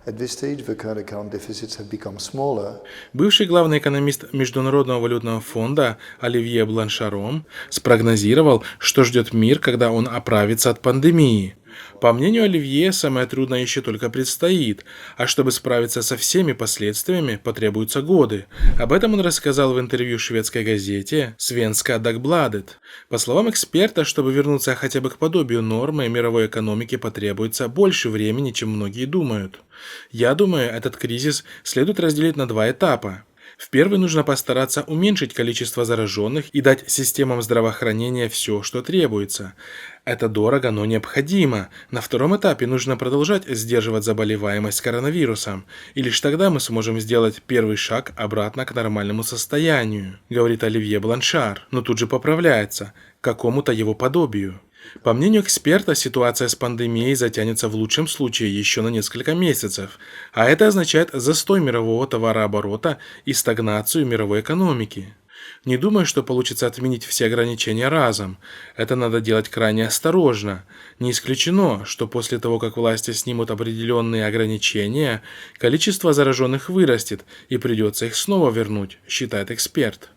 At this stage, the current account deficits have become smaller. Бывший главный экономист Международного валютного фонда Оливье Бланшаром спрогнозировал, что ждет мир, когда он оправится от пандемии. По мнению Оливье, самое трудное еще только предстоит, а чтобы справиться со всеми последствиями, потребуются годы. Об этом он рассказал в интервью шведской газете «Свенска Дагбладет». По словам эксперта, чтобы вернуться хотя бы к подобию нормы, мировой экономике потребуется больше времени, чем многие думают. Я думаю, этот кризис следует разделить на два этапа. В первый нужно постараться уменьшить количество зараженных и дать системам здравоохранения все, что требуется. Это дорого, но необходимо. На втором этапе нужно продолжать сдерживать заболеваемость коронавирусом, и лишь тогда мы сможем сделать первый шаг обратно к нормальному состоянию, говорит Оливье Бланшар, но тут же поправляется, к какому-то его подобию. По мнению эксперта, ситуация с пандемией затянется в лучшем случае еще на несколько месяцев, а это означает застой мирового товарооборота и стагнацию мировой экономики. Не думаю, что получится отменить все ограничения разом. Это надо делать крайне осторожно. Не исключено, что после того, как власти снимут определенные ограничения, количество зараженных вырастет и придется их снова вернуть, считает эксперт.